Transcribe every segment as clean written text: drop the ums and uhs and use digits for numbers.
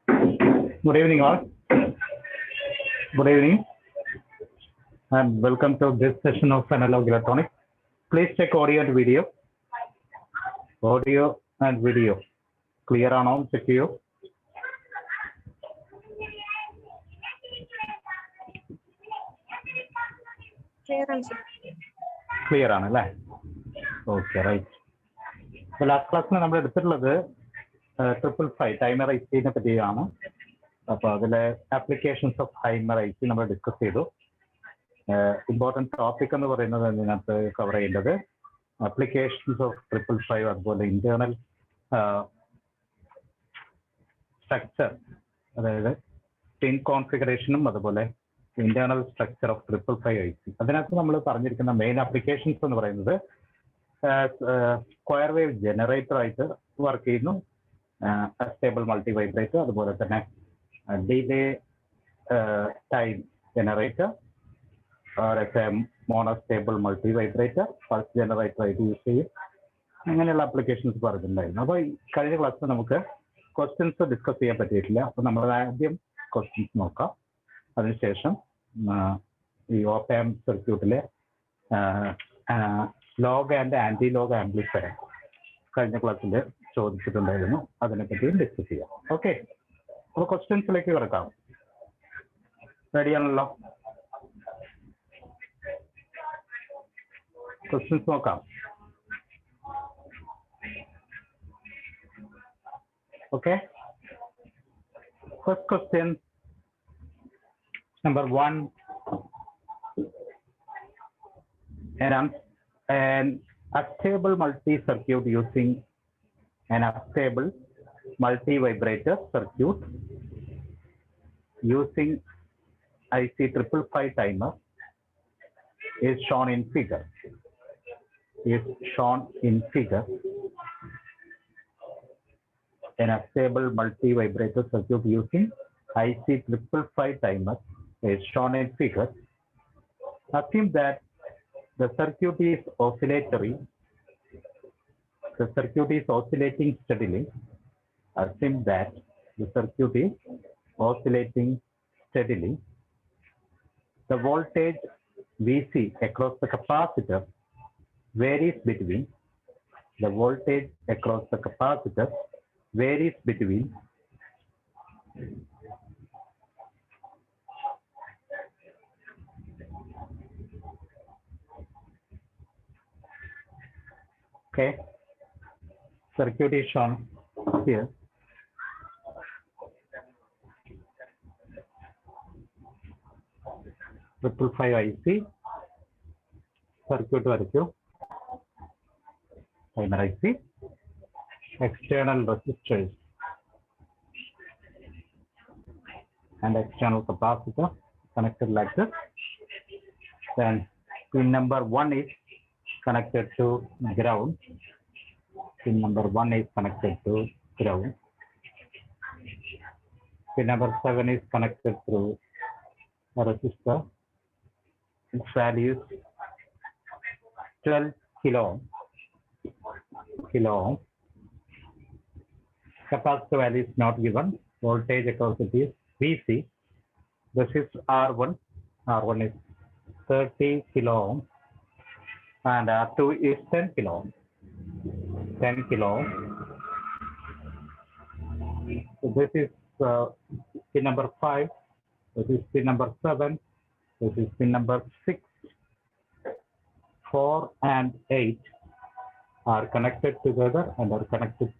Good evening, all. Good evening, and welcome to this session of Analog Electronics. Please check audio and video. Audio and video. Clear ആണോ check ചെയ്യൂ. Clear ആണ് അല്ലേ? Okay, right. അപ്പോൾ last ക്ലാസ്സിൽ നമ്മൾ എടുത്തിട്ടുള്ളത് 555 timer ഐസിനെ പറ്റിയാണ്. അപ്പോൾ അതിലെ ആപ്ലിക്കേഷൻസ് ഓഫ് ടൈമർ ഐസി നമ്മൾ ഡിസ്കസ് ചെയ്തു. ഇമ്പോർട്ടൻറ്റ് ടോപ്പിക് എന്ന് പറയുന്നത് ഇതിനകത്ത് കവർ ചെയ്യേണ്ടത് ആപ്ലിക്കേഷൻസ് ഓഫ് 555, അതുപോലെ ഇന്റേണൽ സ്ട്രക്ചർ, അതായത് പിൻ കോൺഫിഗറേഷനും അതുപോലെ ഇന്റേണൽ സ്ട്രക്ചർ ഓഫ് 555 ഐസി. അതിനകത്ത് നമ്മൾ പറഞ്ഞിരിക്കുന്ന മെയിൻ ആപ്ലിക്കേഷൻസ് എന്ന് പറയുന്നത് സ്ക്വയർ വേവ് ജനറേറ്റർ ആയിട്ട് വർക്ക് ചെയ്യുന്നു, സ്റ്റേബിൾ മൾട്ടി വൈബ്രേറ്റർ, അതുപോലെ തന്നെ delay time generator, monostable multi vibrator, pulse generator ആയിട്ട് യൂസ് ചെയ്യും. അങ്ങനെയുള്ള ആപ്ലിക്കേഷൻസ് പറഞ്ഞിട്ടുണ്ടായിരുന്നു. അപ്പോൾ കഴിഞ്ഞ ക്ലാസ്സിൽ നമുക്ക് ക്വസ്റ്റ്യൻസ് ഡിസ്കസ് ചെയ്യാൻ പറ്റിയിട്ടില്ല. അപ്പോൾ നമ്മൾ ആദ്യം ക്വസ്റ്റ്യൻസ് നോക്കാം. അതിനുശേഷം ഈ ഓപ്പ് ആംപ് സർക്യൂട്ടിലെ log and anti log amplifier കഴിഞ്ഞ ക്ലാസ്സിൽ ചോദിച്ചിട്ടുണ്ടായിരുന്നു, അതിനെപ്പറ്റിയും ഡിസ്കസ് ചെയ്യാം. ഓക്കെ, അപ്പോൾ ക്വസ്റ്റ്യൻസിലേക്ക് കിടക്കാം. റെഡിയാണല്ലോ? ക്വസ്റ്റ്യൻസ് നോക്കാം. Okay, first question, number 1. An unstable multi-circuit using an unstable multi-vibrator circuit using IC 555 timer is shown in figure. An unstable multi-vibrator circuit using IC 555 timer is shown in figure. Assume that the circuit is oscillatory. The circuit is oscillating steadily. Assume that the circuit is oscillating steadily. The voltage VC across the capacitor varies between okay, circuit is shown here. Triple 5 IC circuit varachu, timer IC, external resistors and external capacitor connected like this. Then pin number 1 is connected to ground. Pin number 1 is connected to ground. Pin number 7 is connected through a resistor. Its value is 12 kilo ohm. Capacitor value is not given. Voltage across it is VC. Resist R1. R1 is 30 kilo ohm. And R2 is 10 kilo ohm. 10 kilo ohm. So this is pin number 5. This is pin number 7. This is pin number 6. 4 and 8 are connected together and are connected.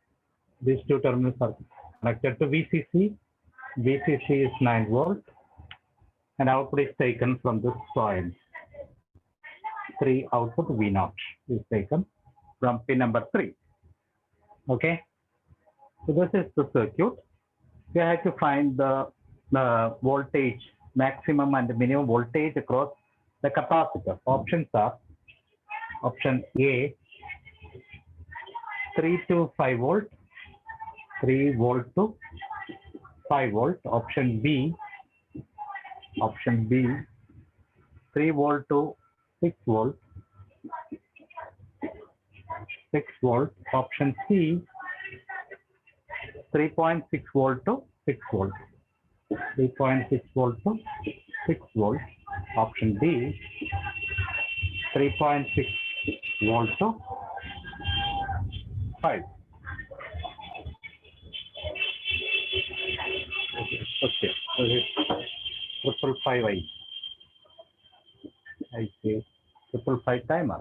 These two terminals are connected to VCC. VCC is 9 volt, and output is taken from this point. 3 output V0 is taken from pin number 3. Okay, so this is the circuit. We have to find the voltage, maximum and minimum voltage across the capacitor. Options are: option A, 3 to 5 volt, 3 volt to 5 volt. Option B, 3 volt to 6 volt, 6 volt. Option C, 3.6 volt to 6 volt. 3.6 volt to 6 volt. Option D, 3.6 volt to 5. Okay. So it's 555. I see. 555 timer.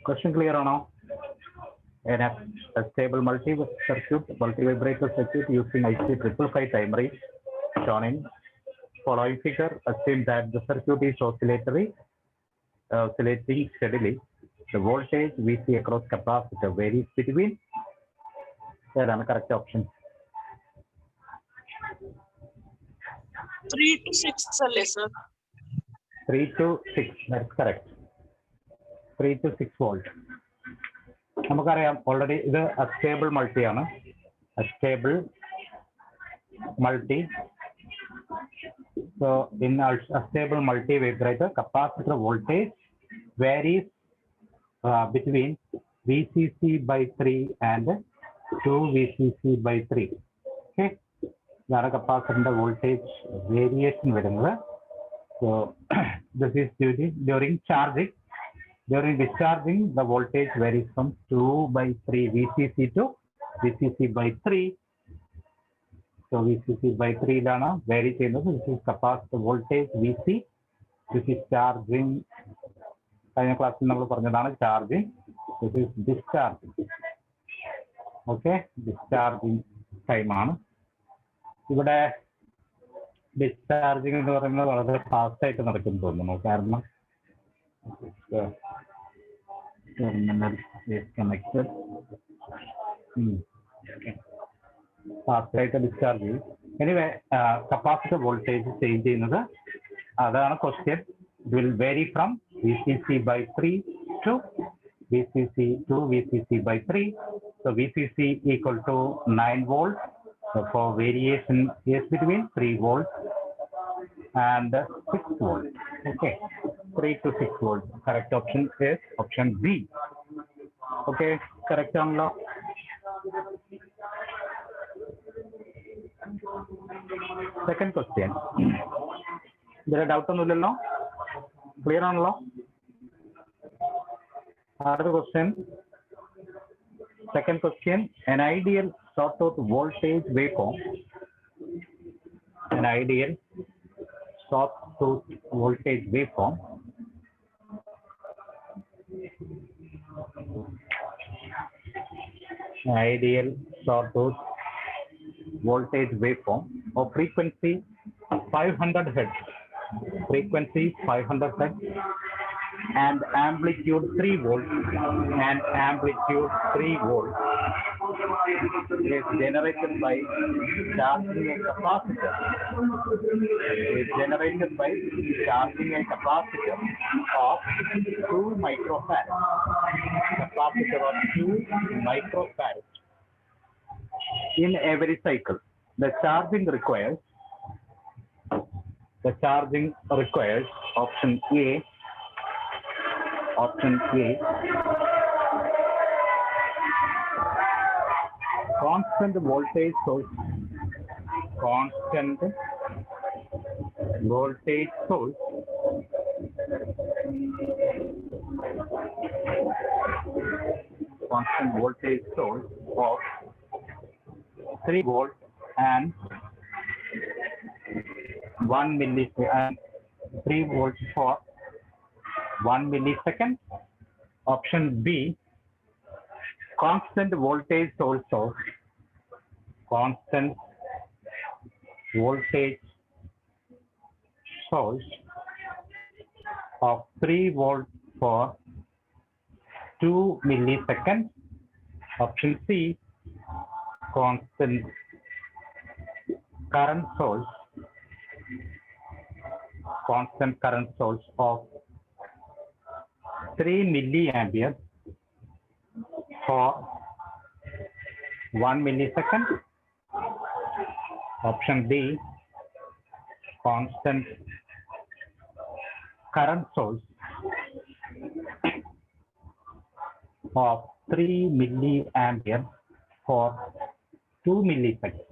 Question clear or no? A stable multi-vibrator circuit using IC 555 timer is shown in following figure. Assume that the circuit is oscillating steadily. The voltage VC across capacitor varies between. That's the correct option. 3 to 6 sir. 3 to 6. That's correct. 3 to 6 volt. നമുക്കറിയാം already ഇത് astable multi ആണ്. Astable multi. So in a stable multi vibrator, capacitor voltage varies between VCC by 3 and 2 VCC by 3. Okay, that's a capacitor voltage variation വരുന്നത്. So this is during charging. During discharging, the voltage varies from 2 by 3 VCC to VCC by 3. So VCC by 3 is vary ചെയ്യുന്നത്. This is capacitor voltage VC. This is charging. കഴിഞ്ഞ ക്ലാസ്സിൽ നമ്മൾ പറഞ്ഞതാണ് charging. This is discharging. Okay, discharging time ആണ്. ഇവിടെ discharging എന്ന് പറയുന്നത് വളരെ ഫാസ്റ്റ് ആയിട്ട് നടക്കും തോന്നുന്നു. കാരണം terminal is connected. Okay. Fast ആയിട്ട് discharge ചെയ്യും. Anyway, capacitor voltage change ചെയ്യുന്നത് അതാണ് question. It will vary from VCC by 3 to VCC by 3. So VCC equal to 9 volts. So for variation is between 3 volts and 6 volts. Okay, 3 to 6 volts. Correct option is option B. Okay, correct ആണല്ലോ. Second question. There doubt ഒന്നുമില്ലല്ലോ? Clear ആണല്ലോ? Other question. Second question. An ideal sawtooth voltage waveform. An ideal sawtooth voltage waveform ideal sawtooth voltage waveform of frequency 500 Hz, frequency 500 Hz, and amplitude 3 volts, and amplitude 3 volts is generated by charging a capacitor. Is generated by charging a capacitor of 2 microfarads. Capacitor of 2 microfarads. In every cycle, the charging requires option A. Option A, constant voltage source. Constant voltage source of 3 volts and 1 millisecond. 3 volts for 1 millisecond. Option B, constant voltage source of 3 volts for 2 milliseconds. Option C, constant current source of 3 milliampere for 1 millisecond. Option D, constant current source of 3 milliampere for 2 milliseconds.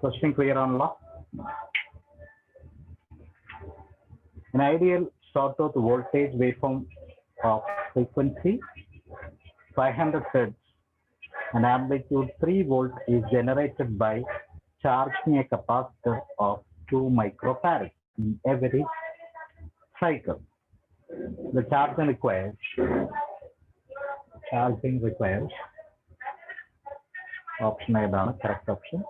Question clear on law? An ideal sawtooth voltage waveform of frequency 500 Hz and amplitude 3 volt is generated by charging a capacitor of 2 microfarads in every cycle. The charging requires option A, correct option.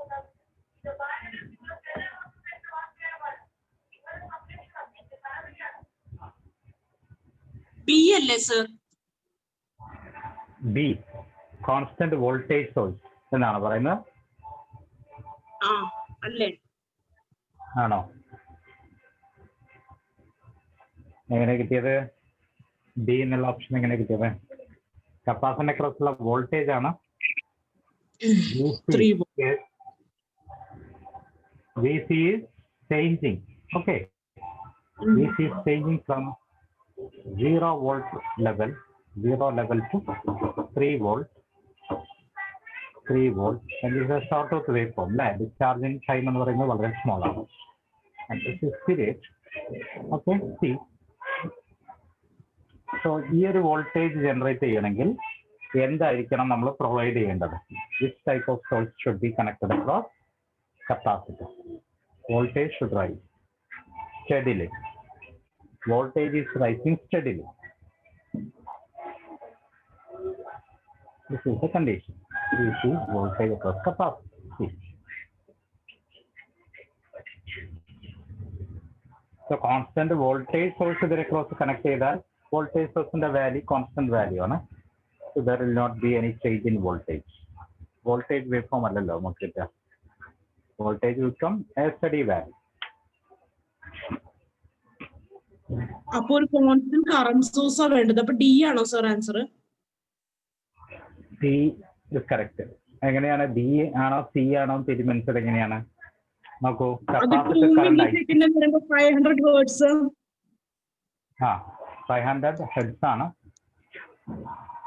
B അല്ലേ sir? B, constant voltage source എന്നാണ് പറയുന്നത്. അല്ലേ? ആണോ? എങ്ങനെ കിട്ടിയത്? B എന്നുള്ള option എങ്ങനെ കിട്ടിയത്? കപ്പാസിറ്ററിനെ ക്രോസുള്ള വോൾട്ടേജ് ആണ്. VC is changing. Okay. VC is changing from 0 volt level to 3 volt. And this is a sawtooth waveform. Discharging time എന്ന് പറയുന്നത് വളരെ small ആണ്. And this is period. Okay. See. So ഈ ഒരു വോൾട്ടേജ് ജനറേറ്റ് ചെയ്യണമെങ്കിൽ എന്തായിരിക്കണം നമ്മൾ പ്രൊവൈഡ് ചെയ്യേണ്ടത്? Which type of source should be connected across capacitor? Voltage should rise steadily. Voltage is rising steadily. This is the condition. This is voltage across capacitor. So constant voltage source ഇതിനെ cross connect ചെയ്താൽ voltage source ന്റെ value constant value ആണ്. So there will not be any change in voltage. Voltage waveform അല്ലല്ലോ നമുക്ക് കിട്ടുക. Voltage will become a steady value. അപ്പോൾ ഒരു constant current source ആണ് വേണ്ടത്. അപ്പൊ ഡി ആണോ sir answer? C is correct. എങ്ങനെയാണ്? B ആണോ C ആണോ തീരുമാനിച്ചത് എങ്ങനെയാണ്? നോക്കൂ, കപ്പാസിറ്റർ കറന്റ് 500 ഹെർട്സ്. 500 ഹെർട്സ് ആണ്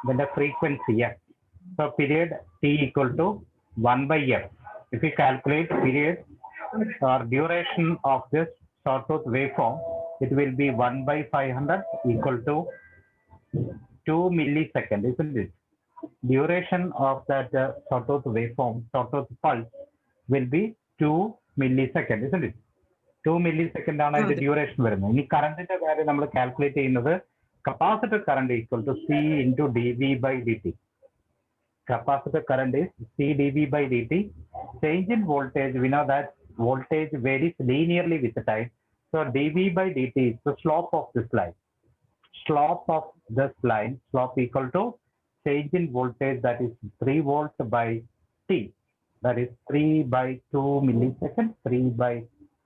ഇതിന്റെ frequency. So period T equal to 1 by f. If you calculate period or duration of this sawtooth waveform, it will be 1 by 500 equal to 2 millisecond, isn't it? Duration of that sawtooth waveform, sawtooth pulse will be 2 millisecond, isn't it? 2 millisecond ആണ് അതിന്റെ duration വരുന്നത്. ഇനി കറണ്ടിന്റെ കാര്യം നമ്മൾ calculate ചെയ്യുന്നത് capacitor current equal to C into dV by dt. Capacitor current is C dV by dt. Change in voltage, we know that voltage varies linearly with the time. So dV by dt is the slope of this line. Slope of this line, slope equal to change in voltage, that is 3 volts by T. That is 3 by 2 milliseconds. 3 by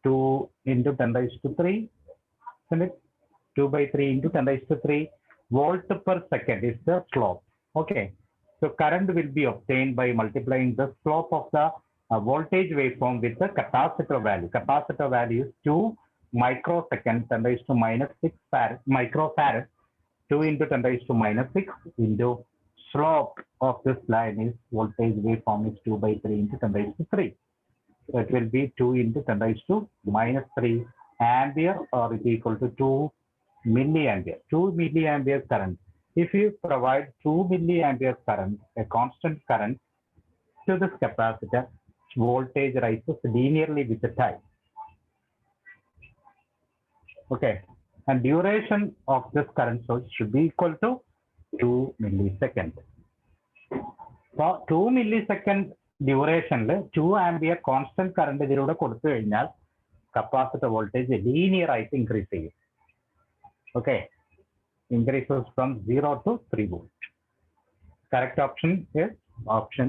2 into 10 raised to 3. Isn't it? 2 by 3 into 10 raised to 3 volt per second is the slope. Okay. So current will be obtained by multiplying the slope of the voltage waveform with the capacitor value. Capacitor value is 2 microseconds 10 raised to minus 6 microfarad. 2 into 10 raised to minus 6 into slope of this line is voltage waveform is 2 by 3 into 10 raised to 3. So it will be 2 into 10 raised to minus 3 ampere, or it is equal to 2 milliampere. 2 milliampere current. If you provide 2 milliampere current, a constant current to this capacitor, voltage rises linearly with the time. Okay. And duration of this current source should be equal to 2 milliseconds. So 2 millisecond duration, 2 ampere constant current ഇതിലൂടെ കൊടുത്തു കഴിഞ്ഞാൽ capacitor voltage linear ആയിട്ട് increase ചെയ്യും. Okay. Increases from 0 to 3 volt. Correct option is option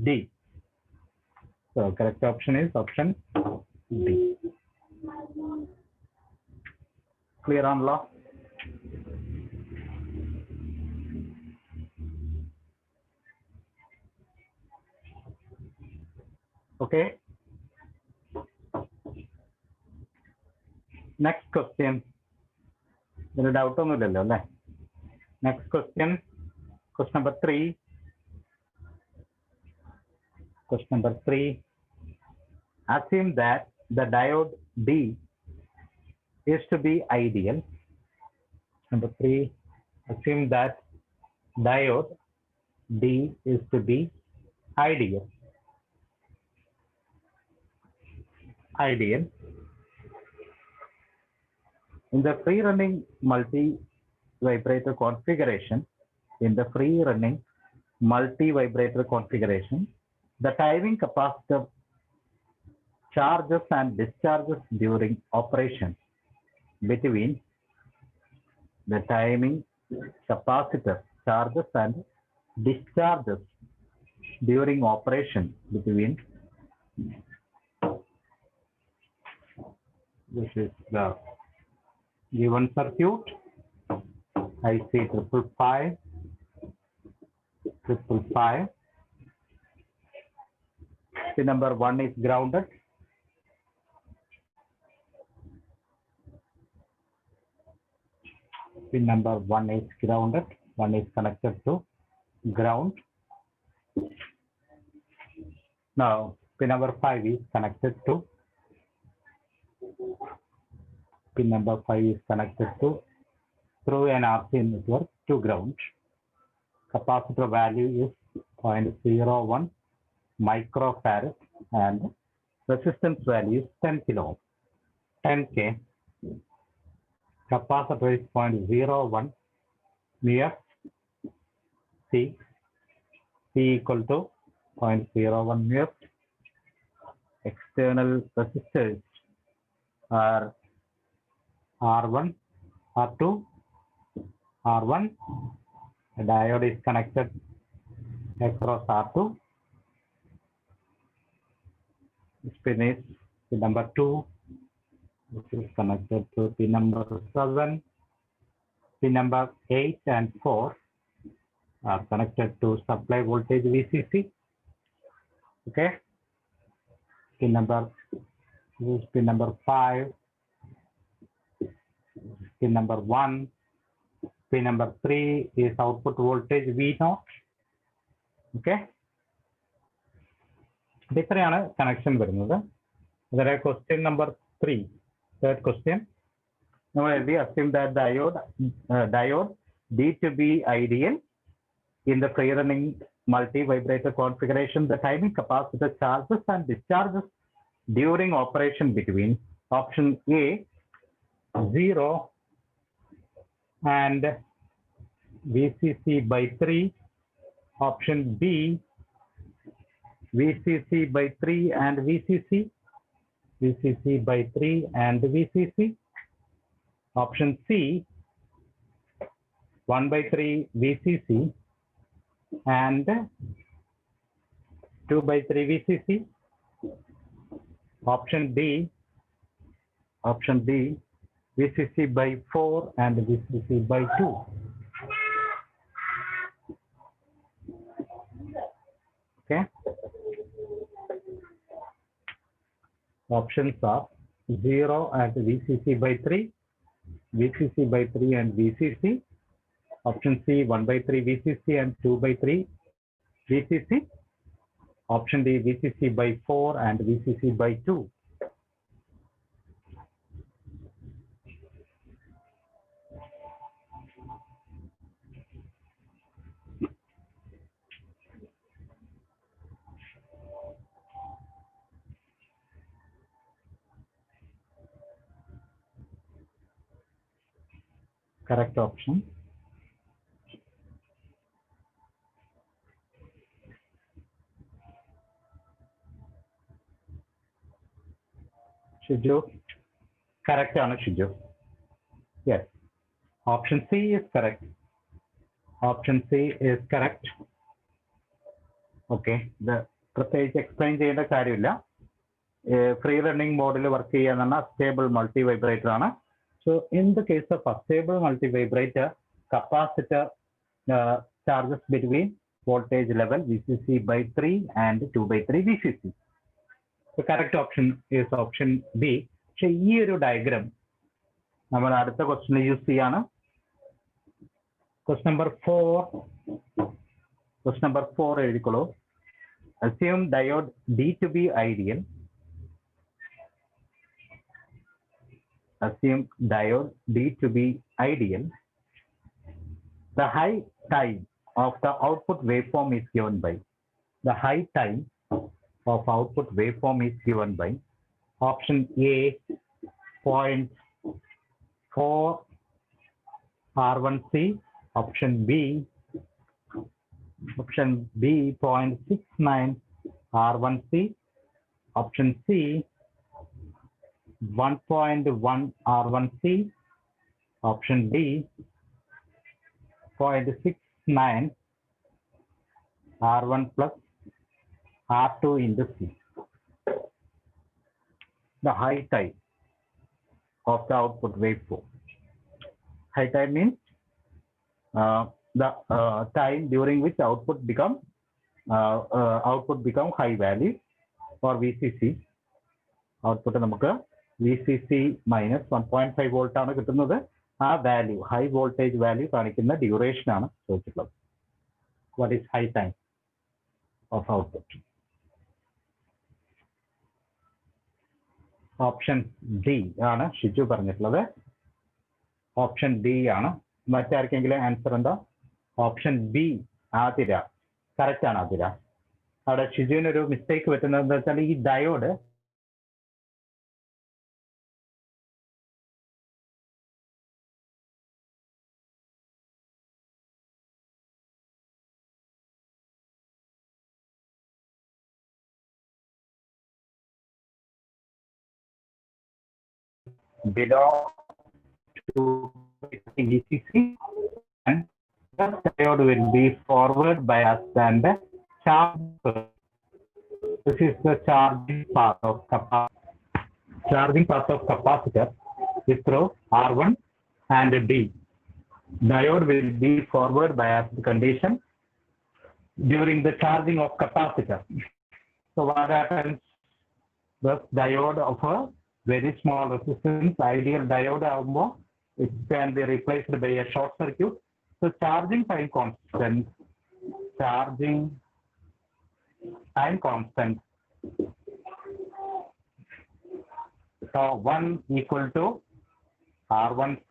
D. So correct option is option D. Clear on law? Okay. Next question. There is doubt on the Next question. Question number 3. Question number 3. Assume that the diode D is to be ideal. Number 3. Assume that diode D is to be ideal. Ideal. In the free running multi-vibrator configuration, the timing capacitor charges and discharges during operation between the timing capacitor charges and discharges during operation between this is the given circuit IC 555. Pin number 1 is grounded. Pin number 1 is grounded. 1 is connected to ground. Now pin number 5 is connected to pin number 5 is connected to through an RC network to ground. Capacitor value is 0.01 microfarad and resistance value is 10 kilo 10k. Capacitor is 0.01 near C. C equal to 0.01 near. External resistors are R1, R2, R1. The diode is connected across R2. This pin is pin number 2. This is connected to pin number 7. Pin number 8 and 4 are connected to supply voltage VCC. Okay. Pin number 5. Pin number 1. Pin number 3 is output voltage V0. Okay. This is connection. There is question number 3. Third question. Now we assume that diode D to be ideal in the free running multi-vibrator configuration. The timing capacitor charges and discharges during operation between option A 0 and VCC by 3, option B VCC by 3 and VCC by 3 and VCC, option C 1 by 3 VCC and 2 by 3 VCC, option D VCC by 4 and VCC by 2. Okay. Options are 0 and VCC by 3, VCC by 3 and VCC. Option C 1 by 3 VCC and 2 by 3 VCC. Option D VCC by 4 and VCC by 2. Correct option. Shiju. Correct on Shiju. Yes. Option C is correct. Option C is correct. Okay. The പ്രത്യേകിച്ച് explain ചെയ്യേണ്ട കാര്യമില്ല. Free running മോഡിൽ work ചെയ്യാൻ stable multi vibrator ആണ്. So in the case of a stable multivibrator, capacitor charges between voltage level VCC by 3 and 2 by 3 VCC. The correct option is option B. So this diagram, we will question use question number 4. Question number 4 assume diode D to be ideal. Assume diode D to be ideal. The high time of the output waveform is given by. The high time of output waveform is given by option A 0.4 R1C, option B 0.69 R1C, option C 1.1 R1C, option D 0.69 R1 plus R2 into C. The high time of the output waveform. High time means the time during which output become high value or VCC. Output നമുക്ക് VCC minus 1.5 volt ആണ് കിട്ടുന്നത്. ആ value, high voltage value കാണിക്കുന്ന duration ആണ് ചോദിച്ചിട്ടുള്ളത്. What is high time of output? Option D ആണ് ഷിജു പറഞ്ഞിട്ടുള്ളത്. Option D ആണ്. മറ്റാർക്കെങ്കിലും ആൻസർ ഉണ്ടോ? Option B Athira. കറക്റ്റ് ആണ് ആതിര. അവിടെ ഷിജുവിനൊരു മിസ്റ്റേക്ക് പറ്റുന്നത് എന്താ വെച്ചാൽ ഈ diode belong to VCC and the diode will be forward biased and charged. This is the charging part of capacitor. Charging part of capacitor is through R1 and D. Diode will be forward biased condition during the charging of capacitor. So what happens? The diode of a very small resistance, ideal diode, it can be replaced by a short circuit. So charging time constant so 1 equal to R1C.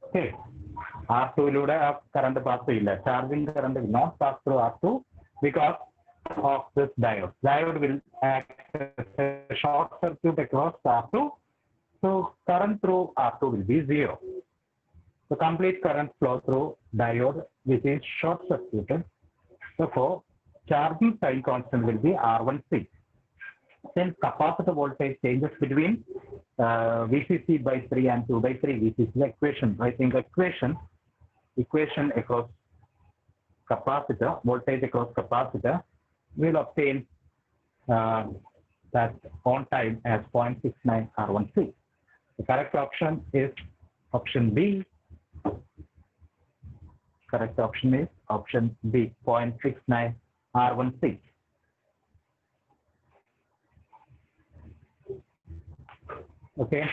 Okay, R2 lude current pass illa, charging current will not pass through R2 because of this diode. Diode will act as a short circuit across R2, so current through R2 will be 0. The complete current flow through diode which is short circuited. Therefore, charging time constant will be R1C. Then capacitor voltage changes between VCC by 3 and 2 by 3 VCC. Equation, I think equation across capacitor, voltage across capacitor, will obtain that on time as 0.69 R1C. The correct option is option B. Correct option is option B, 0.69 R1C. Okay.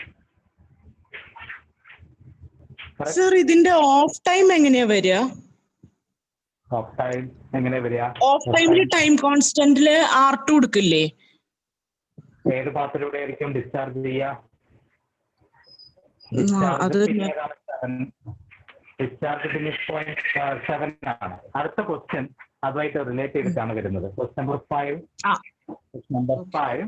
Sir, ഇതിന്റെ of time എങ്ങനെയാ വരിക? Of time എങ്ങനെ വരിക? Of ടൈമില് time കോൺസ്റ്റന്റില് R2 എടുക്കില്ലേ? ഏത് പാത്തിലൂടെ ആയിരിക്കും discharge ചെയ്യുക? Discharge finish 0.7 ആണ്. അടുത്ത ക്വസ്റ്റ്യൻ അതുമായിട്ട് റിലേറ്റ് ചെയ്തിട്ടാണ് വരുന്നത്. Question number 5.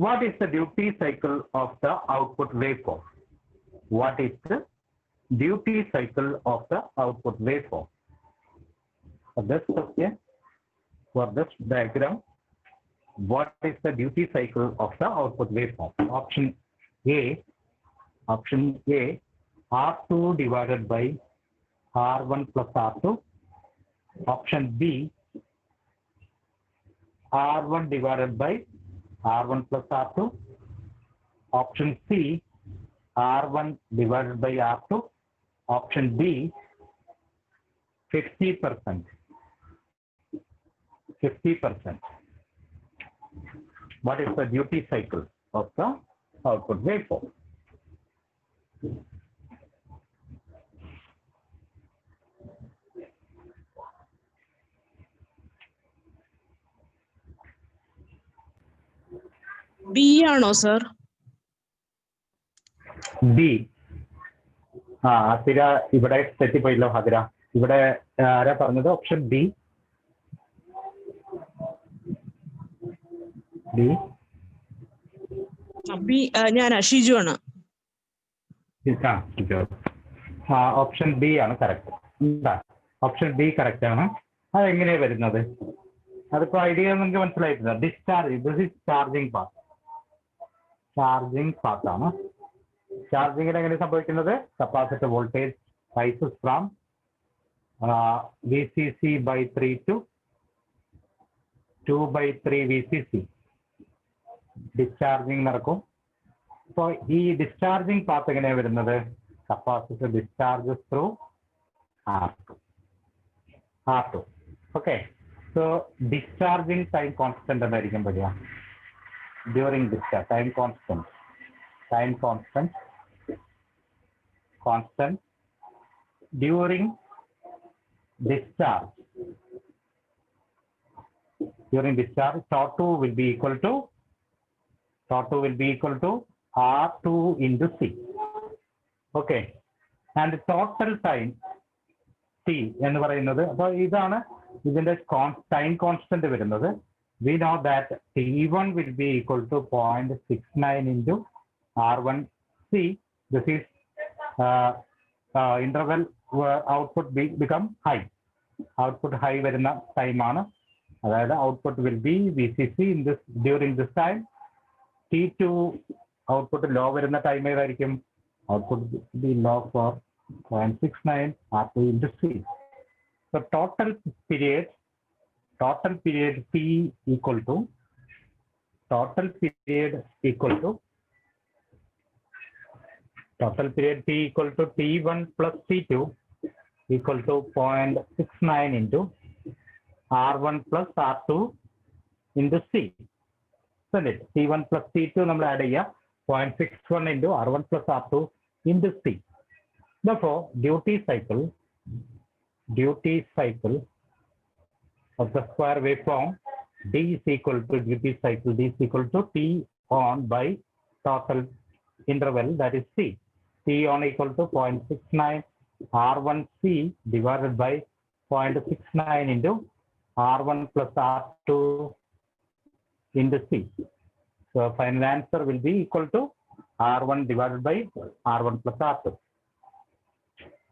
What is the duty cycle of the output waveform? What is the duty cycle of the output waveform? For this question, for this diagram, what is the duty cycle of the output waveform? Option A, R2 divided by R1 plus R2. Option B, R1 divided by R1 plus R2. Option C, R1 divided by R2. Option B, 50%. 50%. What is the duty cycle of the output waveform? B ആണോ sir? B. Athira ഇവിടെ തെറ്റിപ്പോയല്ലോ അതിര. ഇവിടെ ആരാ പറഞ്ഞത്? Option B. B. ഞാനാ, ഷിജു ആണ്. Option B ആണ് correct. Option B correct ആണ്. അതെങ്ങനെയാ വരുന്നത്? അതിപ്പോ ഐഡിയ നിങ്ങൾക്ക് മനസ്സിലായിട്ടില്ല. Discharge, this is charging path. Charging path ആണ്. ചാർജിങ്ങിൽ എങ്ങനെ സംഭവിക്കുന്നത്? Capacitor voltage rises from VCC by 3 to 2/3 VCC. Discharging നടക്കും. അപ്പോൾ ഈ ഡിസ്ചാർജിങ് പാത്ത് എങ്ങനെയാണ് വരുന്നത്? Capacitor discharges through R2. Okay. So discharging time constant എന്തായിരിക്കും വരിക? During discharge time constant during discharge. Tau 2 will be equal to R2 into C. Okay. And total time T എന്ന് പറയുന്നത്, അപ്പോൾ ഇതാണ് ഇതിന്റെ ടൈം കോൺസ്റ്റന്റ് വരുന്നത്. We know that T1 will be equal to 0.69 into R1C. This is interval where output become high. Output high വരുന്ന time ആണ്. അതായത് output will be VCC in this during this time. T2 output low വരുന്ന time ഏതായിരിക്കും? Output will be low for 0.69 R2 into C. So total period T equal to T1 plus T2 equal to 0.69 into R1 plus R2 into C. Isn't it? T1 plus T2 നമ്മൾ add ചെയ്യുക, 0.61 into R1 plus R2 into C. Therefore, duty cycle of the square waveform D is equal to T on by total interval, that is C. T on equal to 0.69 R1C divided by 0.69 into R1 plus R2 into C. So final answer will be equal to R1 divided by R1 plus R2.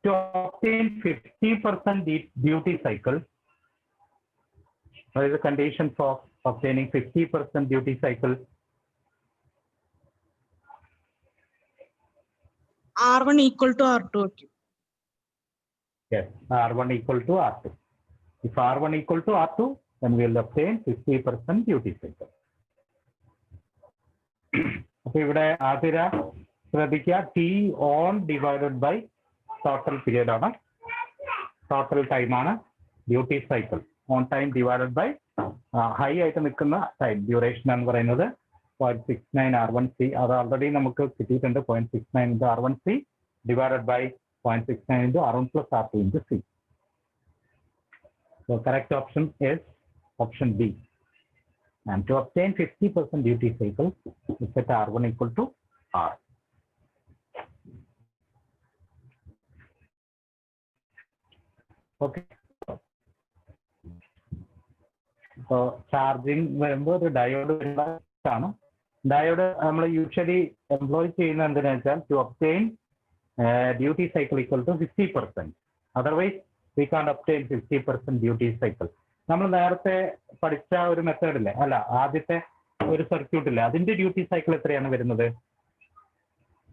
To obtain 50% duty cycle, what is the condition for obtaining 50% duty cycle? R1 equal to R2. Okay. Yes, R1 equal to R2. If R1 equal to R2, then we will obtain 50% duty cycle. അപ്പോൾ ഇവിടെ ആതിര ശ്രദ്ധിക്കുക, T on divided by total period ആണ്, total time ആണ് duty cycle. On time divided by high ആയിട്ട് നിൽക്കുന്ന time duration എന്ന് പറയുന്നത് 0.69 R1C. അത് ഓൾറെഡി നമുക്ക് കിട്ടിയിട്ടുണ്ട്. 0.69 into R1C divided by 0.69 into R1 plus R2 into C. So correct option is option B. And to obtain 50% duty cycle, we set R1 equal to R. Okay. So charging വരുമ്പോൾ ഒരു diode ആണ്. Diode നമ്മൾ usually employ ചെയ്യുന്ന എന്തിനാ വെച്ചാൽ to obtain duty cycle equal to 50%. Otherwise we can obtain 50% duty cycle. നമ്മൾ നേരത്തെ പഠിച്ച ഒരു മെത്തേഡ് ഇല്ലേ, അല്ല ആദ്യത്തെ ഒരു സർക്യൂട്ട് ഇല്ലേ, അതിന്റെ ഡ്യൂട്ടി സൈക്കിൾ എത്രയാണ് വരുന്നത്?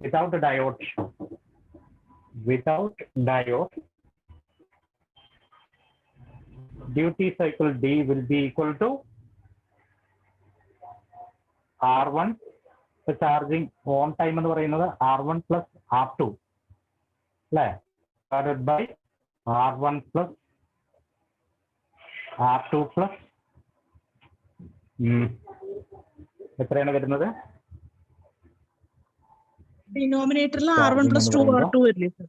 Without diode duty cycle D will be equal to R1 charging on time എന്ന് പറയുന്നത് R1 പ്ലസ് R2 അല്ലേ, divided by R1 plus R2 plus എത്രയാണ് വരുന്നത്? ഡിനോമിനേറ്ററിൽ R1 പ്ലസ് 2R2 വരില്ലേ സർ?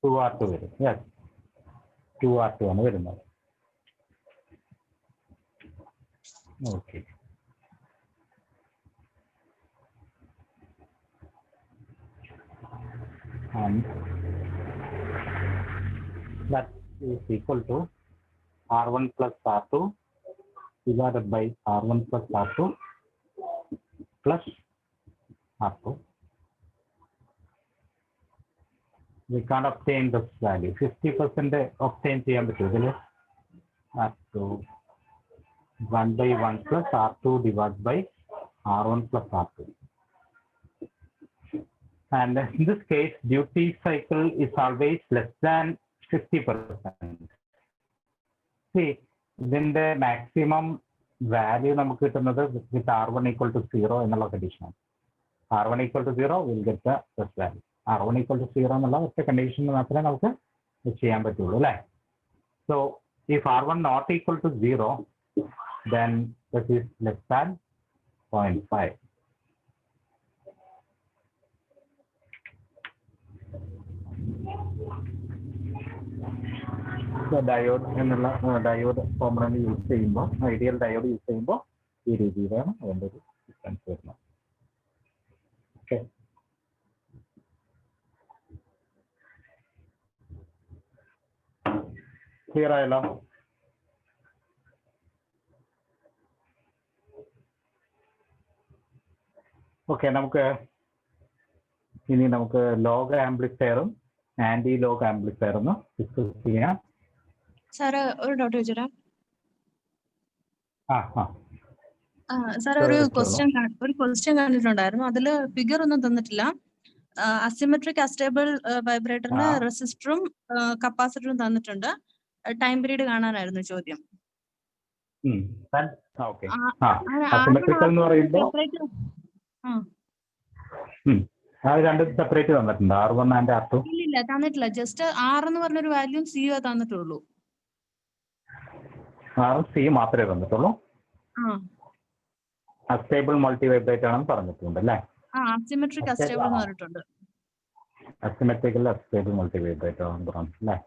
2R2 വരും. യെസ്, 2R2 ആണ് വരുന്നത്. Okay. And that is equal to R1 plus R2 divided by R1 plus R2 plus R2. We can't obtain this value. 50% obtain ചെയ്യാൻ പറ്റും ഇതിൽ. R2 1 by 1 plus R2 divided by R1 plus R2. And in this case, duty cycle is always less than 50%. See, then the maximum value നമുക്ക് കിട്ടുന്നത് with R1 equal to 0 എന്നുള്ള condition. R1 equal to 0 will get the first value. R1 equal to 0 എന്നുള്ള ഒറ്റ condition മാത്രമേ നമുക്ക് ചെയ്യാൻ പറ്റുള്ളൂ അല്ലേ. So if R1 not equal to 0, then that is less than 0.5. Diode എന്നുള്ള ഡയോഡ് കോമ്പണന്റ് യൂസ് ചെയ്യുമ്പോൾ, ഐഡിയൽ ഡയോഡ് യൂസ് ചെയ്യുമ്പോൾ ഈ രീതിയിലാണ് അതിൻ്റെ ഒരു ഡിഫറൻസ് വരുന്നത്. ഓക്കെ, ക്ലിയർ ആയല്ലോ? ഓക്കെ, ഇനി നമുക്ക് ലോഗ് ആംപ്ലിഫയറും ആന്റി ലോഗ് ആംപ്ലിഫയർ ഒന്ന് ഡിസ്കസ് ചെയ്യാം. സാറ് ഒരു ഡൗട്ട് ചോദിച്ചോരാ? സാർ Sir, ഒരു ചോദിച്ചോളൂ. ക്വസ്റ്റ്യൻ കണ്ടിട്ടുണ്ടായിരുന്നു. അതില് ഫിഗർ ഒന്നും തന്നിട്ടില്ല. അസിമെട്രിക് അസ്റ്റേബിൾ വൈബ്രേറ്ററിന് റെസിസ്റ്ററും കപ്പാസിറ്ററും തന്നിട്ടുണ്ട്. ടൈം പീരീഡ് കാണാനായിരുന്നു ചോദ്യം. ഓക്കെ, അസിമെട്രിക്കൽ എന്ന് പറയുമ്പോൾ അത് രണ്ടും സെപ്പറേറ്റ് തന്നിട്ടുണ്ട്, R1 ആൻഡ് R2. ഇല്ല തന്നിട്ടില്ല. ജസ്റ്റ് R എന്ന് പറഞ്ഞൊരു വാല്യൂ സിയോ തന്നിട്ടുള്ളൂ. R C മാത്രമേ തന്നിട്ടുള്ളൂ. അസ്റ്റേബിൾ മൾട്ടി വൈബ്രേറ്റ് ആണെന്ന് പറഞ്ഞിട്ടുണ്ട് അല്ലേ? അസിമെട്രിക് അസ്റ്റേബിൾ എന്ന് പറഞ്ഞിട്ടുണ്ട്. അസിമെട്രിക്കൽ അസ്റ്റേബിൾ മൾട്ടി വൈബ്രേറ്റ് ആണെന്ന് പറഞ്ഞിട്ടില്ലേ?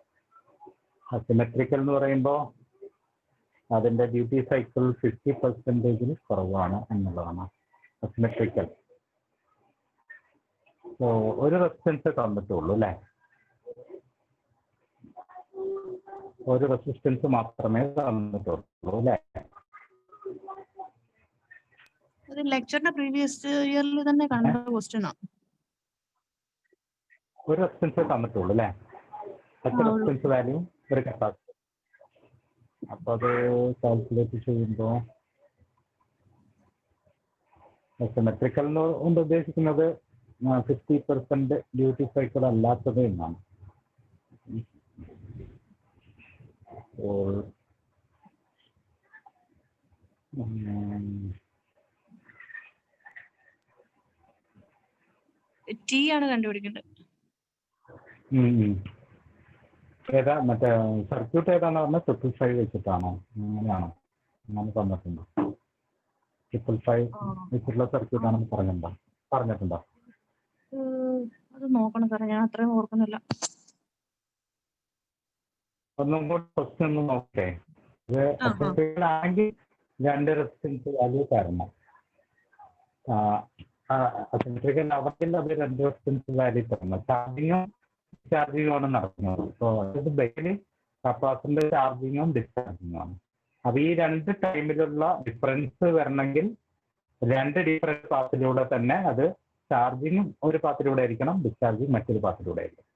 അസിമെട്രിക്കൽ എന്ന് പറയുമ്പോൾ അതിന്റെ ഡ്യൂട്ടി സൈക്കിൾ 50% കുറവാണ് എന്നുള്ളതാണ് അസിമെട്രിക്കൽ. ഒരു റെസിസ്റ്റൻസ് തന്നിട്ടുള്ളൂ അല്ലേ? ഒരു റെസിസ്റ്റൻസ് മാത്രമേ തന്നിട്ടുള്ളൂ അല്ലേ? ലെക്ചറിന്റെ പ്രീവിയസ് ഇയറിൽ തന്നെ കണ്ട ക്വസ്റ്റ്യൻ ആണ്. ഒരു റെസിസ്റ്റൻസ് തന്നിട്ടുള്ളൂ അല്ലേ? റെസിസ്റ്റൻസ് വാല്യൂ ഒരു കപ്പാസിറ്റി. അപ്പൊ അത് കാൽക്കുലേറ്റ് ചെയ്യുമ്പോൾ സിമെട്രിക്കൽ കൊണ്ട് ഉദ്ദേശിക്കുന്നത് 50% ഡ്യൂട്ടി സൈക്കിൾ അല്ലാത്തത് എന്നാണ്. ടി ആണ് കണ്ടുപിടിക്കേണ്ടത്. ഏതാ മറ്റേ സർക്യൂട്ട് ഏതാന്ന് പറഞ്ഞാൽ 555 വെച്ചിട്ടാണോ? അങ്ങനെയാണോ? അങ്ങനെ തന്നിട്ടുണ്ടോ? 555 വെച്ചിട്ടുള്ള സർക്യൂട്ട് ആണെന്ന് പറഞ്ഞിട്ടുണ്ടോ? അത് നോക്കണം സാറേ, ഞാൻ അത്രയും ഓർക്കുന്നില്ല. ഒന്നും കൂടി ക്വസ്റ്റ്യൻ ഒന്ന് നോക്കേ. ഇത് ആണെങ്കിൽ 2 റെസിസ്റ്റൻസ് വാല്യൂ തരണം. അസിമെട്രിക്കൽ ആവത്തിൽ അത് 2 റെസിസ്റ്റൻസ് വാല്യൂ തരണം. ചാർജിങ്ങും ആണ് നടക്കുന്നത്. അപ്പോൾ അത് ബേസിക്കലി കപ്പാസിറ്ററിന്റെ ചാർജിങ്ങും ഡിസ്ചാർജിങ്ങും ആണ്. അപ്പൊ ഈ 2 ടൈമിലുള്ള ഡിഫറൻസ് വരണമെങ്കിൽ 2 ഡിഫറൻറ്റ് പാത്തിലൂടെ തന്നെ അത് ചാർജിങ്ങും ഒരു പാത്തിലൂടെ ആയിരിക്കണം, ഡിസ്ചാർജിങ് മറ്റൊരു പാത്തിലൂടെ ആയിരിക്കണം.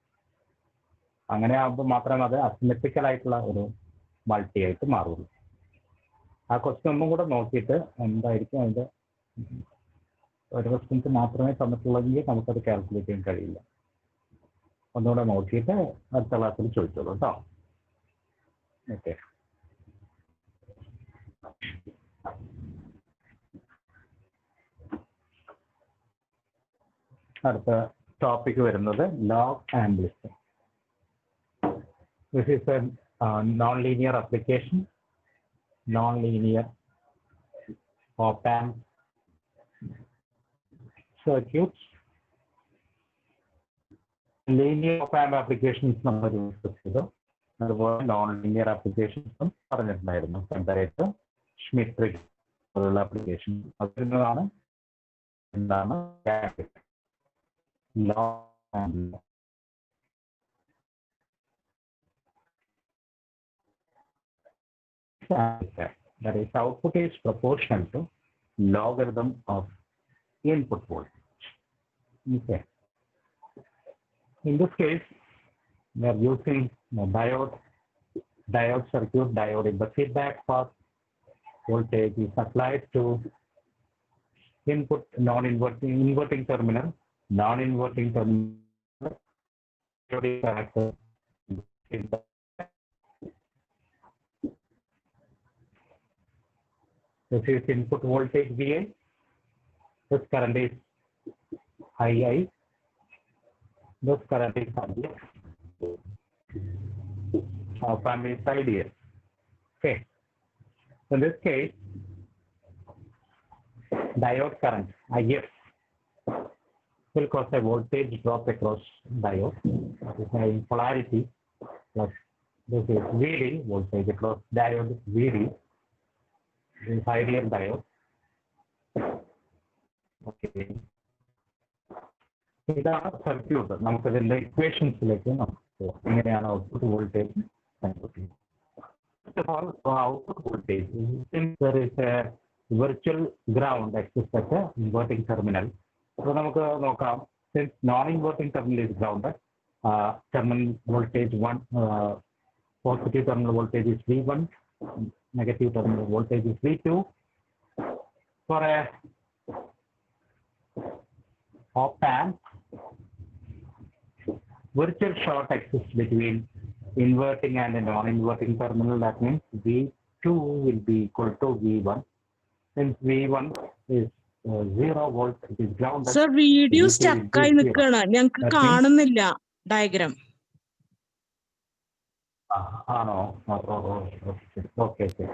അങ്ങനെ ആകുമ്പോൾ മാത്രമേ അത് അസിമെട്രിക്കൽ ആയിട്ടുള്ള ഒരു മൾട്ടി ആയിട്ട് മാറുള്ളൂ. ആ ക്വസ്റ്റ്യൻ ഒന്നും കൂടെ നോക്കിയിട്ട് എന്തായിരിക്കും അതിന്റെ ഒരു റെസിസ്റ്റൻസ് മാത്രമേ തന്നിട്ടുള്ളെങ്കിൽ നമുക്കത് കാൽക്കുലേറ്റ് ചെയ്യാൻ കഴിയില്ല. ഒന്നുകൂടെ നോക്കിയിട്ട് അടുത്ത ക്ലാസ്സിൽ ചോദിച്ചോളൂ കേട്ടോ. ഓക്കെ. അടുത്ത ടോപ്പിക് വരുന്നത് log and listen. This is a non-linear application, non-linear op-amp circuits. Linear op-amp applications നമ്മൾ യൂസ് ചെയ്തു, അതുപോലെ non-linear applications പറഞ്ഞിട്ടുണ്ടായിരുന്നു. കമ്പാരേറ്റർ, ഷ്മിറ്റ് ട്രിഗർ പോലുള്ള application അതിനാണ് എന്താണ് log and listen. That is, output is proportional to logarithm of input voltage. Okay. In this case, we are using a diode circuit. Diode in the feedback path. Voltage is applied to input inverting terminal, non-inverting terminal. This is input voltage VI. This current is II. This current is IF. Op-amp is ideal. Okay. In this case, diode current IF will cause a voltage drop across diode. That is having polarity plus this is VD, voltage across diode VD. This is ideal diode. Okay. ഇതാണ് circuit. നമുക്ക് ഇതിന്റെ ഇക്വേഷൻസിലേക്ക് നമുക്ക് എങ്ങനെയാണ് output voltage കണ്ടുപിടിക്കുന്നത്. Output voltage, since there is a virtual ground exists at the inverting terminal, അപ്പോൾ നമുക്ക് നോക്കാം. Since non-inverting terminal is grounded, terminal voltage 1, positive terminal voltage is V1, negative terminal voltage is V2. For a op-amp, virtual short exists between inverting and a non-inverting terminal. That means V2 will be equal to V1. Since V1 is 0 volt, it is grounded. Sir video V2 will stuck be ആയി 0. നിൽക്കണം, ഞങ്ങൾക്ക് That means- കാണുന്നില്ല diagram. ആണോ? Okay okay.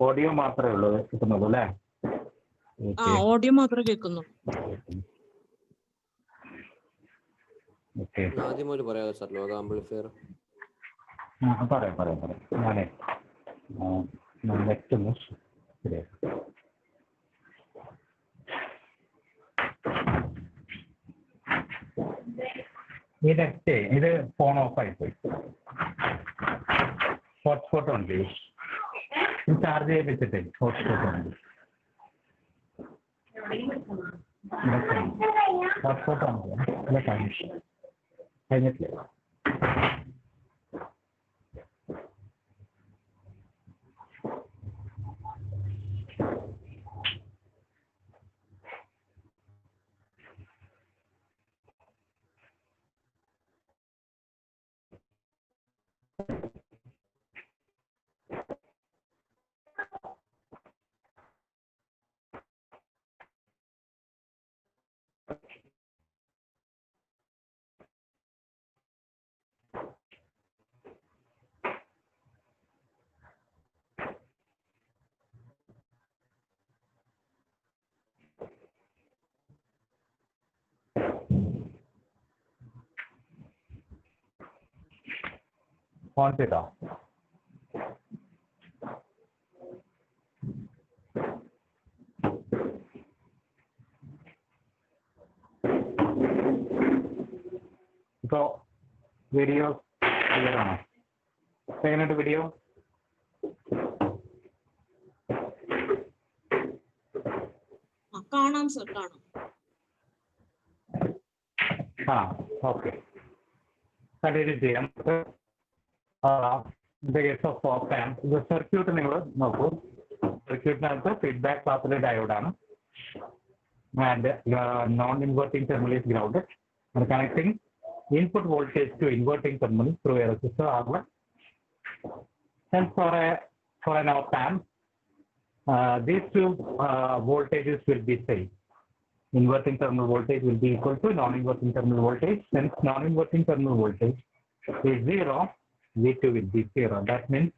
Audio മാത്രമേ ഉള്ളൂ കിട്ടുന്നുള്ളൂ അല്ലേ? Audio മാത്രമേ കേൾക്കുന്നു. ഓക്കെ, ആദ്യം ഒരു പറയാമോ സാർ ലോഗ് ആംപ്ലിഫയർ? പറയാം. ഞാനേ നെറ്റ് ഒന്ന് ശരിയാക്കാം. ഈ നെറ്റ് ഇത് ഫോൺ ഓഫ് ആയിപ്പോയി. ഹോട്ട്സ്പോട്ട് ഉണ്ട്, ചാർജ് ചെയ്തിട്ടേ ഹോട്ട്സ്പോട്ട് ഉണ്ട്. ഹോട്ട്സ്പോട്ട് ആണല്ലോ അല്ല, കഴിഞ്ഞിട്ടില്ല. ഓൺ ചെയ്തോ? ഇപ്പോ വീഡിയോ ക്ലിയർ ആണോ? എങ്ങനെയുണ്ട് വീഡിയോ? കാണാം സർ, കാണാം. ഓക്കെ, കണ്ടിന്യൂ ചെയ്യാം. സർക്യൂട്ട് നിങ്ങൾ നോക്കൂ. സർക്യൂട്ടിനകത്ത് ഫീഡ്ബാക്ക് പാത്തിലെ ഡയോഡാണ് and non inverting terminal is grounded. Connecting input voltage to inverting terminal through a resistor R1. And for an op-amp, these two voltages will be same. inverting terminal voltage will be equal to non-inverting terminal voltage. Since non-inverting terminal voltage is 0, V2 will be 0. That means